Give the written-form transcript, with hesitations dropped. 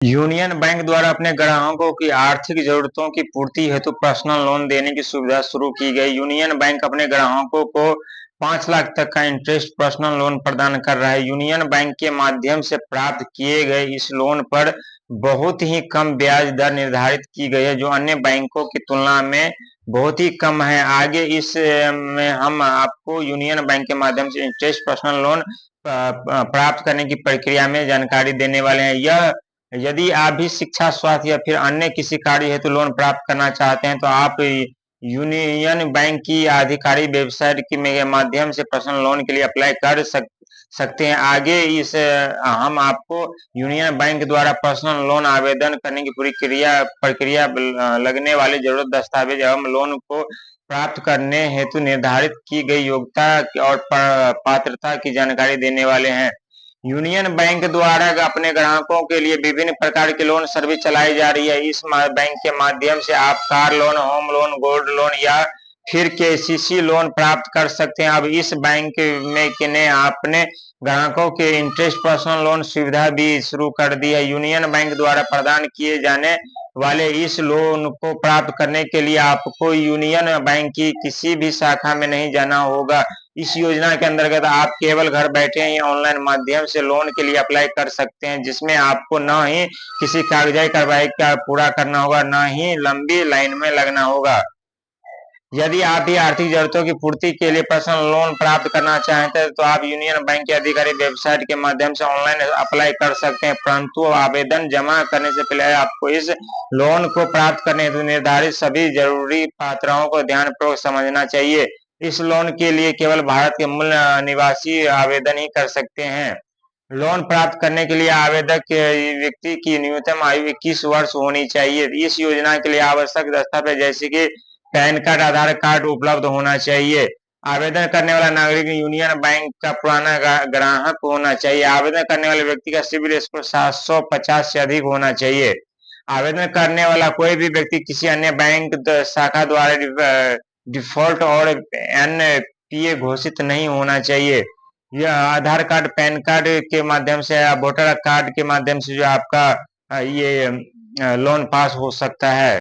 Union bank द्वारा अपने ग्राहकों की आर्थिक जरूरतों की पूर्ति हेतु पर्सनल लोन देने की सुविधा शुरू की गई। यूनियन बैंक अपने ग्राहकों को 5 लाख तक का इंटरेस्ट पर्सनल लोन प्रदान कर रहा है। यूनियन बैंक के माध्यम से प्राप्त किए गए इस लोन पर बहुत ही कम ब्याज दर निर्धारित की गई है, जो अन्य बैंकों की तुलना में बहुत ही कम है। आगे इस में हम आपको यूनियन बैंक के माध्यम से इंटरेस्ट पर्सनल लोन प्राप्त करने की प्रक्रिया में जानकारी देने वाले हैं। यह यदि आप भी शिक्षा, स्वास्थ्य या फिर अन्य किसी कार्य हेतु लोन प्राप्त करना चाहते हैं, तो आप यूनियन बैंक की आधिकारिक वेबसाइट के माध्यम से पर्सनल लोन के लिए अप्लाई कर सकते हैं। आगे हम आपको यूनियन बैंक द्वारा पर्सनल लोन आवेदन करने की पूरी प्रक्रिया, लगने वाले जरूरत दस्तावेज एवं लोन को प्राप्त करने हेतु निर्धारित की गई योग्यता और पात्रता की जानकारी देने वाले हैं। यूनियन बैंक द्वारा अपने ग्राहकों के लिए विभिन्न प्रकार की लोन सर्विस चलाई जा रही है। इस बैंक के माध्यम से आप car loan, home loan, gold loan या फिर केसीसी लोन प्राप्त कर सकते हैं। अब इस बैंक में ने अपने ग्राहकों के इंटरेस्ट पर्सनल लोन सुविधा भी शुरू कर दी है। यूनियन बैंक द्वारा प्रदान किए जाने वाले इस लोन को प्राप्त करने के लिए आपको यूनियन बैंक की किसी भी शाखा में नहीं जाना होगा। इस योजना के अंतर्गत आप केवल घर बैठे ही ऑनलाइन माध्यम से लोन के लिए अप्लाई कर सकते हैं, जिसमें आपको न ही किसी कागजाई कार्रवाई का पूरा करना होगा, न ही लंबी लाइन में लगना होगा। यदि आप भी आर्थिक जरूरतों की पूर्ति के लिए पर्सनल लोन प्राप्त करना चाहते हैं, तो आप यूनियन बैंक की आधिकारिक वेबसाइट के माध्यम से ऑनलाइन अप्लाई कर सकते हैं, परंतु आवेदन जमा करने से पहले आपको इस लोन को प्राप्त करने हेतु निर्धारित सभी जरूरी पात्रताओं को ध्यानपूर्वक समझना चाहिए। इस लोन के लिए केवल भारत के मूल निवासी आवेदन ही कर सकते हैं। लोन प्राप्त करने के लिए आवेदक व्यक्ति की न्यूनतम आयु 21 वर्ष होनी चाहिए। इस योजना के लिए आवश्यक दस्तावेज जैसे कि पैन कार्ड, आधार कार्ड उपलब्ध होना चाहिए। आवेदन करने वाला नागरिक यूनियन बैंक का पुराना ग्राहक होना चाहिए। आवेदन करने वाले व्यक्ति का सिबिल स्कोर 750 से अधिक होना चाहिए। आवेदन करने वाला कोई भी व्यक्ति किसी अन्य बैंक शाखा द्वारा डिफॉल्ट और एनपीए घोषित नहीं होना चाहिए। यह आधार कार्ड, पैन कार्ड के माध्यम से या वोटर कार्ड के माध्यम से जो आपका ये लोन पास हो सकता है।